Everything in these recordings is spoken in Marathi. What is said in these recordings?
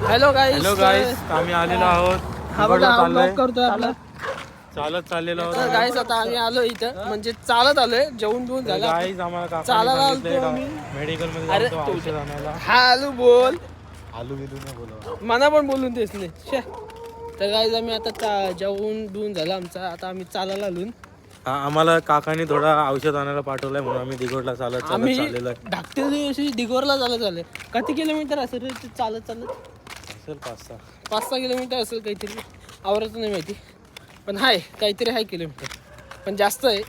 हॅलो गाईस. हॅलो गाईस, आम्ही आलेलो आहोत. हा बघा ब्लॉग करतोय आपला. चालत चाललेलो आहोत. तर गाईस आता आम्ही आलो इथं, म्हणजे चालत आलोय. जेवून बिवून झालं गाईस आम्हाला काकांनी चालायला सांगितलंय आलतो आम्ही. मेडिकल मध्ये अरे जाऊन औषध आणायला. हालू बोल, आलू बिलू नाही बोलवा. मला पण बोलून देत नाही. तर गाईस आम्ही आता जेवून बिवून झालं आमचं, आता आम्ही चालायला आलो. आम्हाला काकांनी थोडा औषध आणायला पाठवलंय म्हणून आम्ही दिगोडला चालत चालत चाललेलो आहे. धाकटे दिवशी दिगोरला झालं. किती किलोमीटर असेल रे ते चालत चालत? असेल 5-6 किलोमीटर असेल काहीतरी, आवराचं नाही माहिती, पण हाय काहीतरी हाय किलोमीटर, पण जास्त आहे.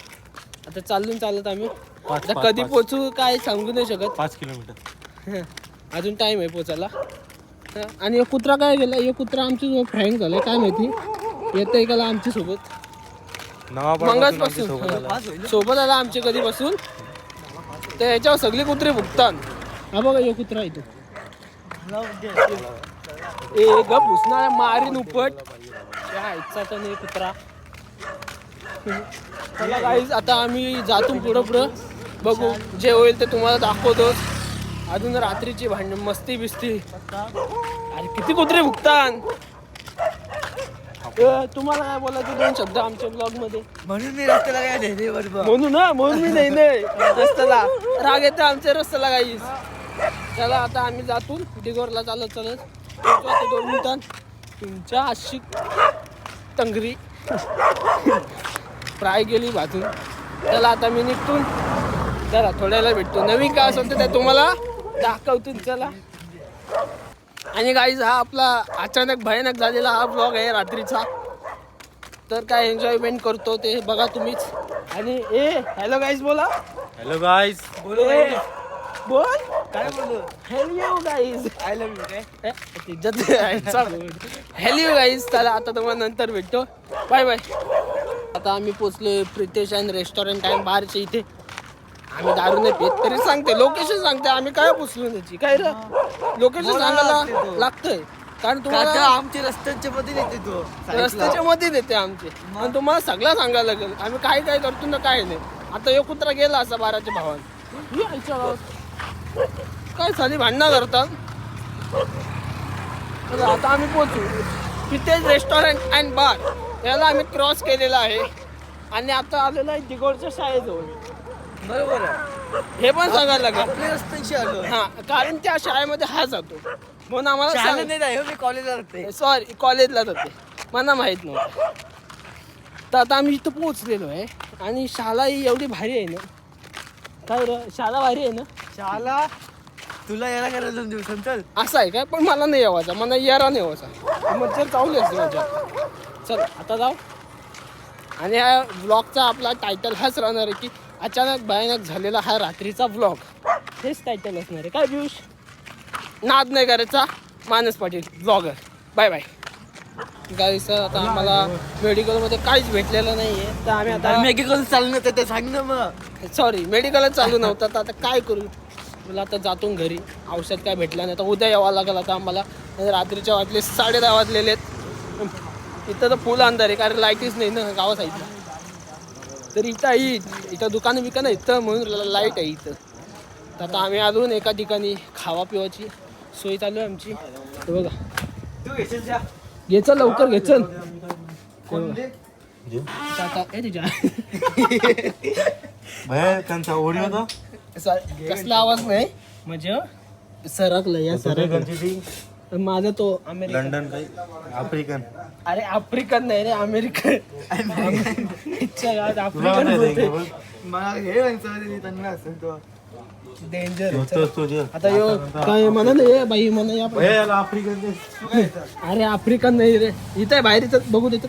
आता चालत आम्ही आता कधी पोचू काय सांगू नाही शकत. 5 किलोमीटर अजून टाइम आहे पोचायला. आणि कुत्रा काय गेला, हे कुत्रा आमच्या फ्रँक झालाय काय माहिती, येतंय का आमच्या सोबत मंगासपासून सोबत आला आमच्या कधीपासून. तर याच्यावर सगळे कुत्रे भुगतात. हा बघा हे कुत्रा इथं ग भुसणाऱ्या मारीन उपट यायचा नाही कुत्रा. चला गाईस आता आम्ही जातून पुढं बघू, जे होईल ते तुम्हाला दाखवतो. अजून रात्रीची भांडण मस्ती बिस्ती. अरे किती कुत्रे भुगतान. तुम्हाला काय बोलायचं 2 शब्द आमच्या ब्लॉग मध्ये? म्हणून मी रस्त्याला काय नाही म्हणून मी नाही रस्त्याला राग येतो आमच्या रस्त्याला गाईस. चला आता आम्ही जातून दिगोरला चालत 2 मिनिटात तुमच्या अशी तंगरी फ्राय गेली भाजून. चला आता मी निघतून, चला थोड्याला भेटतो. नवीन काय असेल तर ते तुम्हाला दाखवतो. चला. आणि गाईज हा आपला अचानक भयानक झालेला हा ब्लॉग आहे रात्रीचा. तर काय एन्जॉयमेंट करतो ते बघा तुम्हीच. आणि हॅलो गाईज बोला. हॅलो गाईस, बोल काय बोलू. Hello guys, I love you hello guys. चला आता तुम्हाला नंतर भेटतो. Bye bye. आता आम्ही पोचलो प्रितेश अँड रेस्टॉरंट अँड बारच्या इथे. आम्ही दारू नाही पित तरी सांगते, लोकेशन सांगते. आम्ही काय पोचलो त्याची काय रे, लोकेशन सांगायला लागतंय कारण तुम्हाला आमच्या रस्त्यांच्या मध्ये नेते तो, रस्त्याच्या मध्ये देते आमचे. आणि तुम्हाला सगळं सांगायला लागेल आम्ही काय काय करतो ना काय नाही. आता यो कुत्रा गेला असा 12च्या भावान, काय साधी भांडणं करतात. आता आम्ही पोचू प्रितेश रेस्टॉरंट अँड बार, याला आम्ही क्रॉस केलेला आहे. आणि आता आलेलो आहे दिगोरच्या शाळेजवळ. बरोबर आहे, हे पण सांगायला लागेल आपल्या रस्त्यांशी आलो. हा, कारण त्या शाळेमध्ये हा जातो म्हणून आम्हाला मी कॉलेजला जाते. सॉरी कॉलेजला जाते, मला माहित नव्हतं. तर आता आम्ही इथं पोहोचलेलो आहे. आणि शाळा ही एवढी भारी आहे ना, काय रे शाळा भारी आहे ना. शाला तुला यायला करायला 2 दिवसांत चल. असं आहे काय, पण मला नाही यावायचा, मला यारा नाही यावायचा. मग जर चावली असते माझ्या. चल आता जाऊ. आणि ह्या ब्लॉगचा आपला टायटल हाच राहणार आहे की अचानक भयानक झालेला हा रात्रीचा ब्लॉग. हेच टायटल असणार आहे. काय पियुष, नाद नाही करायचा, मानस पाटील ब्लॉगर. बाय बाय गाईस. आता आम्हाला मेडिकलमध्ये काहीच भेटलेलं नाही आहे. तर आम्ही आता मेडिकल चालू ते सांग ना मग. सॉरी मेडिकलच चालू नव्हतं. तर आता काय करू, मला आता जातो घरी. औषध काय भेटलं नाही तर उद्या यावं लागेल आता आम्हाला. रात्रीच्या वाजले 10:30 वाजलेले आहेत. इथं तर फुल अंधार आहे कारण लाईटच नाही ना गावा साईडला. तर इथं दुकानं बिकानं इथं म्हणून लाईट आहे इथं. तर आता आम्ही अजून एका ठिकाणी खावा पिवाची सोय चालू आहे आमची. तर बघा घ्यायचं लवकर घ्यायचं. त्यांचा ओढी होता कसला आवाज नाही म्हणजे सरकलं या सरकलं. माझा तो लंडन काही आफ्रिकन. अरे आफ्रिकन नाही रे, अमेरिकन. आफ्रिकन मला हे त्यांना असेल तो डेंजर. आता यो काय म्हणा नाही बाई म्हणा या आफ्रिकन. अरे आफ्रिकन नाही रे, इथं आहे बाहेर. इथं बघू देत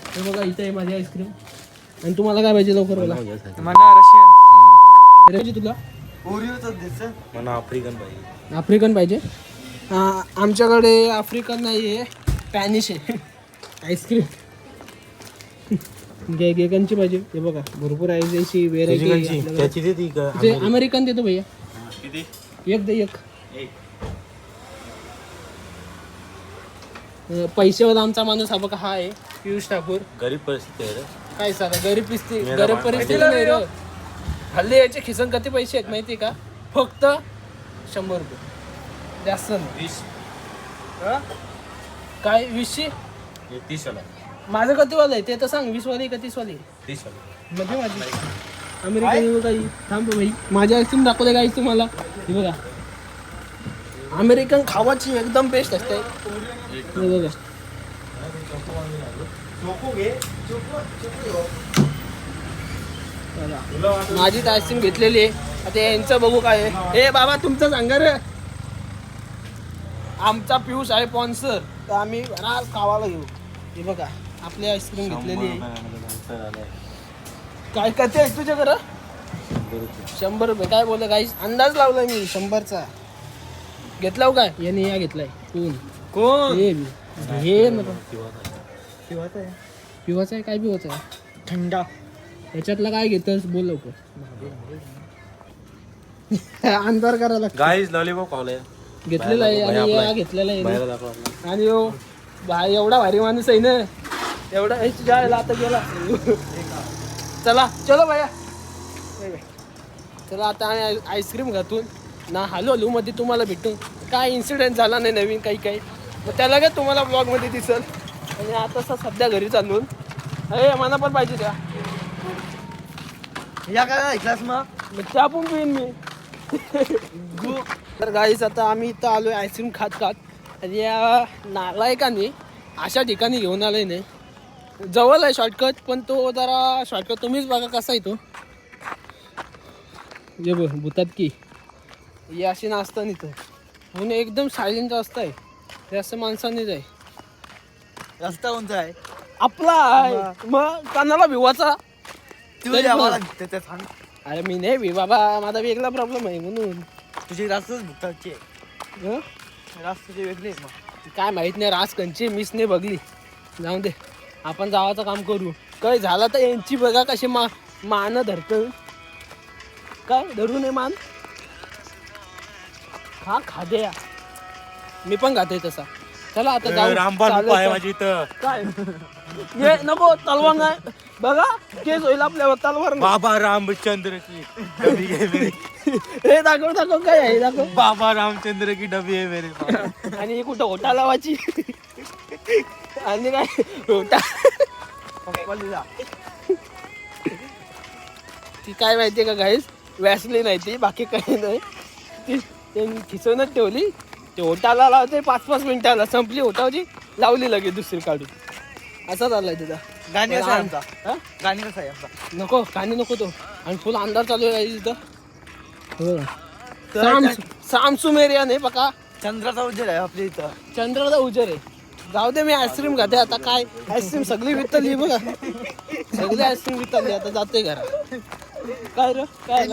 हे बघा, इथं आहे माझी आईस्क्रीम. आणि तुम्हाला काय पाहिजे लवकर बोला. मला रशियन तुला मला आफ्रिकन पाहिजे. आफ्रिकन पाहिजे. आमच्याकडे आफ्रिकन नाही आहे, स्पॅनिश आहे आईस्क्रीम. गेगनची पाहिजे. हे बघा भरपूर आईची व्हेरायटी. अमेरिकन देतो भैया. एक दे एक. पैसेवाला आमचा माणूस हा बघा, हा आहे पियुष ठाकूर. गरीब परिस्थिती आहे रे. काय सांगा, गरीब परिस्थिती नाही रे. हल्ली याचे खिसन किती पैसे आहेत माहिती का, फक्त 100 रुपये. जास्त नाही. 20 हा? काय 20ची? 30 वाला माझं किती वाला आहे ते तर सांग. 20 वाली का 30 वाली? 30 वाला म्हणजे माझी अमेरिकन काही थांब भाई. माझ्या आईस्क्रीम दाखवले गाईस तुम्हाला. हे बघा अमेरिकन खावाची एकदम बेस्ट असते. हे बघा चला. माझी तर आईस्क्रीम घेतलेली आहे. आता यांचं बघू काय आहे. ए बाबा तुमचं सांगा रे. आमचा पियुष आहे स्पॉन्सर तर आम्ही राज खावायला घेऊ. हे बघा आपली आईस्क्रीम घेतलेली आहे. काय कधी आहे तुझ्या घरं? 100 रुपये. काय बोल काहीच अंदाज लावलाय मी 100चा. घेतला काय याने? या घेतलाय कोण? हे नको पिवाचा आहे. काय पिवाचा आहे? थंडा. याच्यातला काय घेतस बोल लवकर. अंधार करायला गाईज लॉलीपॉप खावलंय घेतलेला आहे आणि या घेतलेला आहे. आणि हो भाई एवढा भारी माणूस आहे ना. एवढा जायला आता गेला. चला चलो भैया. चला आता आम्ही आईस्क्रीम घातून ना हॅलो मध्ये तुम्हाला भेटू. काय इन्सिडेंट झाला नाही नवीन काही मग त्याला काय तुम्हाला ब्लॉगमध्ये दिसल. आणि आता सध्या घरी चालून अरे मला पण पाहिजे त्या. या काय ऐकलास मग त्या पण पिईन मी. तर गाईस आता आम्ही इथं आलोय आईस्क्रीम खात आणि या नालायकाने अशा ठिकाणी घेऊन आलोय नाही. जवळ आहे शॉर्टकट पण तो जरा शॉर्टकट तुम्हीच बघा कसा आहे तो. ये बघ भूतात की हे अशी नाचतं इथं म्हणून एकदम सायलेंट रस्ता आहे. ते असं माणसांनीच आहे. रस्ता कोणता आहे? आपला आहे मग कानाला भिवाचा. तू यावं ते सांग. अरे मी नाही भी बाबा माझा वेगळा प्रॉब्लेम आहे म्हणून. तुझी रास्तच भुकताची आहे. हं? रास्ताची वेगळी आहे मग. काय माहित नाही रास कंची मिस नाही बघली. जाऊ दे आपण जावाचं काम करू. काय झालं तर यांची बघा कशी मान धरत. काय धरू नये मान. हा खाद्या मी पण खाते तसा. चला आता जाऊ. रामबाण चालू आहे आता. माझी इथं. काय ये नको तलवार नाही बघा केस होईल आपल्यावर तलवार नाही. बाबा रामचंद्र की डबी है मेरी. हे दाखव काय आहे दाखव. बाबा रामचंद्र की डबी है मेरे पास. आणि हे कुठं होटा लावायची आणि काय होटा ती काय माहितीये का गाईस वॅसली नाही ती बाकी काही नाही. ती त्यांनी खिचवूनच ठेवली. ते होटाला लावते 5-5 मिनिटाला संपली होटावची लावली लगेच दुसरी काढून. असा झालाय तिचा. गाणी कसा आहे आमचा? हा? गाणी कसा आहे आमचा? नको गाणी नको तो. आणि फुल अंधार चालू आहे तिथं. सामसूम एरिया नाही बघा. चंद्राचा उजेड आहे आपल्या इथं. चंद्राचा उजेड आहे. जाऊ दे मी आईस्क्रीम खाते आता. काय आईस्क्रीम सगळी वितरली बघा. सगळी आईस्क्रीम वितरली. आता जातोय घरात. काय रे काय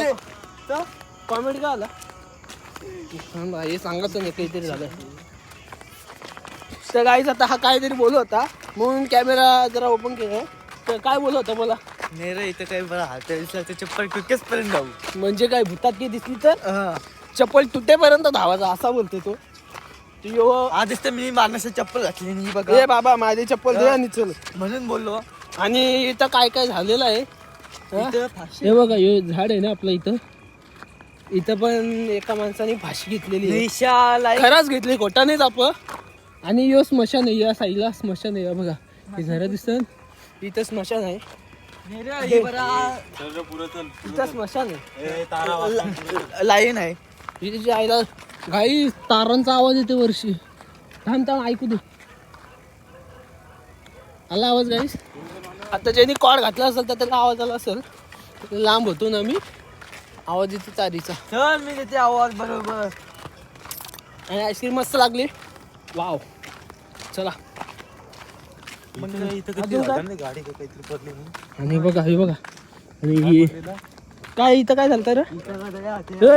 कॉमेडी काय आला? हे सांगत नाही काहीतरी झालं. तर गाईच आता हा काहीतरी बोलत होता म्हणून कॅमेरा जरा ओपन केला. तर काय बोलत होता बोला. नाही रे इथं काही बरं हात दिसला तर चप्पल तुटकेच पर्यंत जाऊ. म्हणजे काय भूतात की दिसली तर चप्पल तुटेपर्यंत धावायचा असा बोलते तो. आधीच तर मी माणसाची चप्पल घातली नाही बघा. ए बाबा माझी चप्पल दे आणि चल. म्हणून बोललो. आणि इथं काय काय झालेलं आहे. इथं फाशी. हे बघा हे झाड आहे ना आपलं इथं. इथं पण एका माणसाने फाशी घेतलेली आहे. निशाला खराच घेतली खोटा नाही ताप. आणि यो स्मशान आहे या साईडला स्मशान आहे बघा. हे झाडं दिसत इथं स्मशान आहे. इथं स्मशान आहे. लाईन आहे. इथे आईला काही तारांचा आवाज येते वर्षी. थांब ऐकू दे. आला आवाज गाईस. आता ज्यांनी कॉड घातला असेल तर त्याला आवाज आला असेल. लांब होतो ना मी आवाज येतो तारीचा. चल मी देते आवाज बरोबर. आणि आईस्क्रीम मस्त लागली. वाव चला. गाडी काहीतरी पडली. आणि बघा हे बघा. आणि काय इथं काय झालं रे.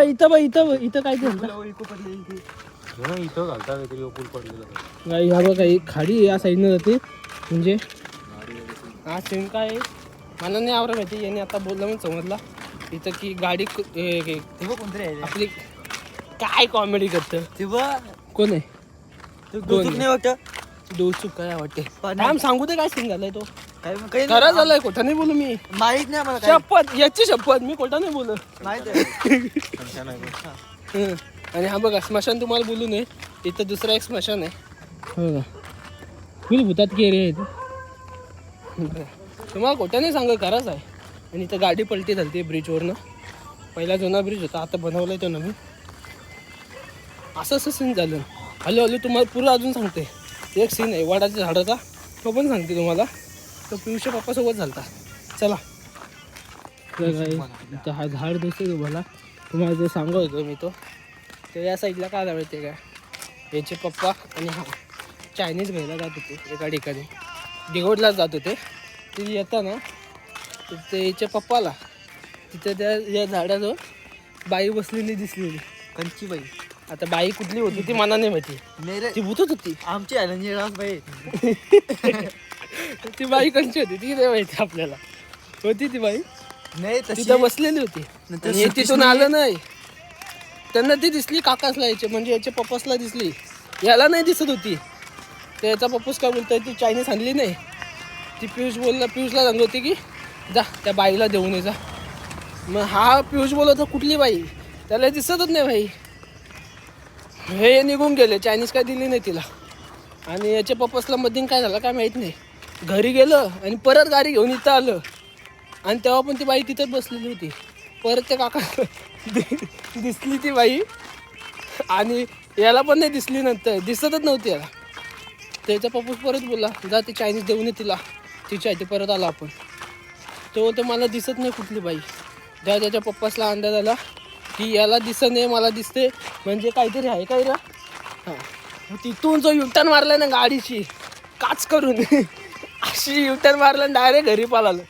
इथं बघ इथं काय झालं. इथं घालता काहीतरी पूल पडलेला. गाई हा बघा ही खाडी या साईडनं जाते. म्हणजे हा सीन काय मला नाही आवडत माहिती. याने आता बोलला म्हणून समजला इथं की गाडी कोणतरी आहे आपली काय कॉमेडी करतं. तेव्हा कोण आहे दोन नाही वाटत. डोचूक काय वाटते. काय सांगू दे काय सीन झालाय तो. काही खरा झालाय खोटा नाही बोलू मी. माहित नाही मला काय. शपथ याची शपथ मी खोटा नाही बोलू. माहित आहे. आणि हा बघा स्मशान तुम्हाला बोलू नये, इथं दुसरा एक स्मशान आहे हो का, फुल भूतात की एरिया आहे तुम्हाला खोटं नाही सांगत, खरंच आहे. आणि इथं गाडी पलटी झाली ब्रिजवरनं, पहिला जुना ब्रिज होता आता बनवलाय तो नवीन. असं सीन झालं. हळूहळू तुम्हाला पुरं अजून सांगते. एक सीन आहे वडाच्या झाडाचा, तो पण सांगते तुम्हाला. तो पियुष पप्पासोबत झालता. चला इथं हा झाड दिसते तुम्हाला, तुम्हाला जे सांगत होतो मी तो या साईडला काय आवडते का, याचे पप्पा आणि हा चायनीज घ्यायला जात होते एका ठिकाणी, दिघोडला जात होते. ते येताना ते याच्या पप्पाला तिथे त्या या झाडाजवळ बाई बसलेली दिसलेली, कंची बाई. आता बाई कुठली होती ती मला नाही माहिती, ती भूतच होती. आमची आहे बाई. ती बाई कंची होती ती नाही माहिती आपल्याला, होती ती बाई नाही तिथं बसलेली होती. आणि तिथून आलं नाही, त्यांना ती दिसली काकासला, याचे म्हणजे याच्या पप्पासला दिसली, याला नाही दिसत होती. त्याचा पप्पूस काय बोलतोय, ती चायनीज आणली नाही. ती पियुषला सांगत होती की जा त्या बाईला देऊन ये जा. मग हा पियुष बोलत होता कुठली बाई, त्याला दिसतच नाही बाई. हे निघून गेले, चायनीज काय दिली नाही तिला. आणि याच्या पप्पासला मधीन काय झालं काय माहीत नाही, घरी गेलं आणि परत गाडी घेऊन इथं आलं. आणि तेव्हा पण ती बाई तिथंच बसलेली होती. परत त्या काका दिसली ती बाई, आणि याला पण नाही दिसली, नंतर दिसतच नव्हती याला. त्याचा पप्पूस परत बोलला जा ती चायनीज देऊन ये तिला, तिची आहे ती. परत आला आपण, तो मला दिसत नाही कुठली बाई. जेव्हा त्याच्या पप्पासला अंदाज आला की याला दिसत नाही मला दिसते, म्हणजे काहीतरी आहे काय रा. हां तिथून जो युटर्न मारला ना गाडीची काच करून अशी युटर्न मारला आणि डायरेक्ट घरी पालालं.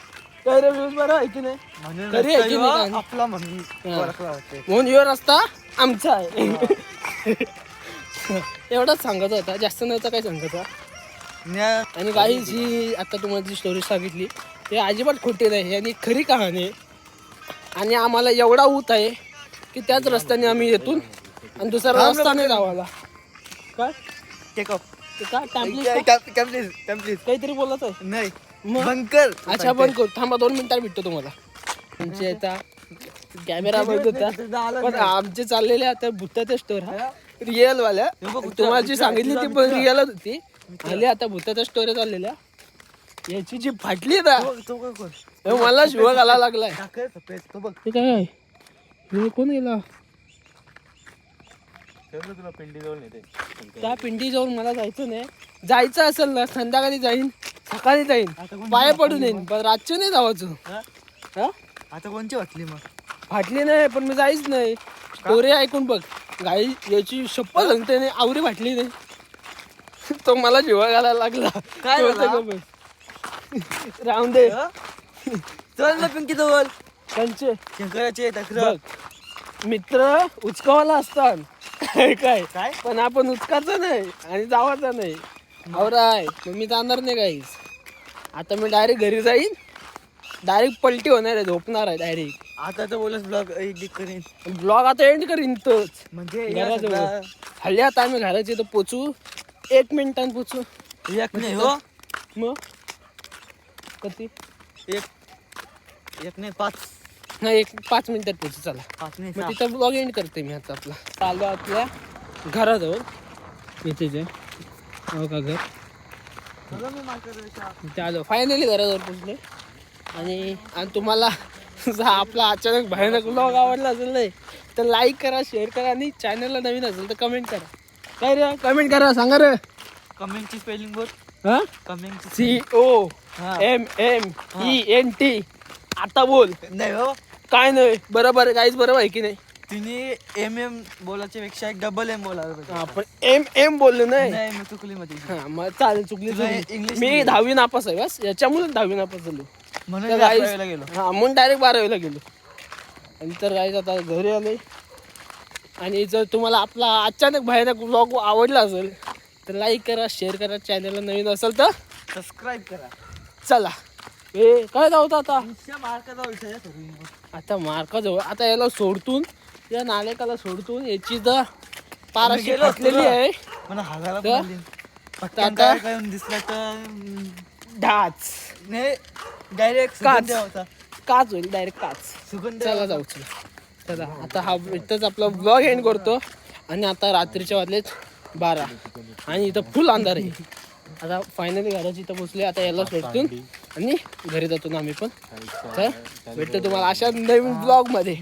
काय रे व्ह्यूज बरं आहे की नाही, घरी आहे की नाही आपला म्हणून यो रस्ता आमचा आहे. एवढाच सांगायचं होता, जास्त नव्हता काय सांगायचा. आणि काही जी आता तुम्हाला जी स्टोरी सांगितली ते अजिबात खोटी नाही आणि खरी कहाणी आहे. आणि आम्हाला एवढा ऊत आहे की त्याच रस्त्याने आम्ही येतून आणि दुसरा रस्ता नाही गावाला. काय टेकअप ते काय टॅम्पलेट काहीतरी बोलत आहे नाही मग बंकर. अच्छा बंद करू, थांबा 2 मिनिटात भेटतो तुम्हाला. आमचे आता कॅमेरा बंद होता, पण आमचे चाललेले आता भूताच्या स्टोर रिअल वाल्या, तुम्हाला जी सांगितली ती पण रिअलच होती. आले आता भूताच्या स्टोरी चाललेल्या. याची जी फाटली ना मला शिव घाला लागलाय. ते काय आहे, कोण गेला त्या पिंडी जाऊन. मला जायचं नाही, जायचं असेल ना संध्याकाळी जाईन, सकाळी जाईन, पाया पडून येईन, पण रातचं नाही जावायचं. हा आता कोणची वाटली मग, फाटली नाही पण मी जाईच नाही. स्टोरी ऐकून बघ, गाई याची शप्पथ सांगते नाही आवरी फाटली नाही. तो मला शिवा घालायला लागला. काय राहून दे, चल ना पिंकी जवळ. त्यांचे शंकराचे बघ मित्र उचकावाला असतात काय काय, पण आपण उचकायचं नाही आणि जावायचं नाही. आवराय मग मी जाणार नाही काहीच. आता मी डायरेक्ट घरी जाईन, डायरेक्ट पलटी होणार आहे, झोपणार आहे डायरेक्ट. आता तर बोलस ब्लॉग एडिट करीन, ब्लॉग आता एंड करीन तोच. म्हणजे घराजवळ हल्ली आता आम्ही घराच्या इथं पोचू 1 मिनिटात पोचू. एक नाही हो, मग किती एक नाही 5 नाही 5 मिनिटात पोचू. चला 5 नाही मग तिथं ब्लॉग एंड करते मी आता. आपला चालू आपल्या घराजवळ इथेच आहे हो का घर. चालू फायनली घराजवळ पोचले. आणि तुम्हाला आपला अचानक भयानक ब्लॉग आवडला असेल नाही तर लाईक करा, शेअर करा, आणि चॅनलला नवीन असेल तर कमेंट करा. काय रे कमेंट करा, सांगा रे कमेंटची स्पेलिंग बोल. हा कमेंटची COMMENT. आता बोल. नाही हो, काय नाही बरोबर आहे काहीच बरोबर आहे की नाही. तिने MM बोलायच्या पेक्षा एक डबल M बोलायला पाहिजे. आपण M बोललो नाही. नाही मी चुकली मध्ये. हा मग चालेल, चुकली नाही, चुकली. इंग्लिश मी नाही. 10वी नापास आहे बस, याच्यामुळे 10वी नापास झालो. म्हणून तर मी guys, 11वीला गेलो. हा म्हणून डायरेक्ट 12वीला गेलो. आणि तर गाईज आता घरी आले. आणि जर तुम्हाला आपला अचानक भयानक ब्लॉग आवडला असेल तर लाईक करा, शेअर करा, चॅनलला नवीन असेल तर सबस्क्राईब करा. चला काय जाऊत आता मार्काचा विषय आता मार्काजवळ. आता याला सोडतून, या नालेकाला सोडतून याची तर पाराशी गेलो असतो फाटलेली ना. आहे. मला हागायला तर? पटकन आता? काय काय दिसला तर ढाच नाही डायरेक्ट काच. सुगंध होता. काच होईल, डायरेक्ट काच. सुगंध चला जाऊ चला. आता हा इथंच आपला ब्लॉग एंड करतो. आणि आता रात्रीच्या वाजलेत 12 आणि इथं फुल अंधार आहे. आता फायनली घराची इथं पोचले. आता याला सोडतून आणि घरी जातो ना आम्ही पण. तर भेटतो तुम्हाला अशा नवीन ब्लॉग मध्ये.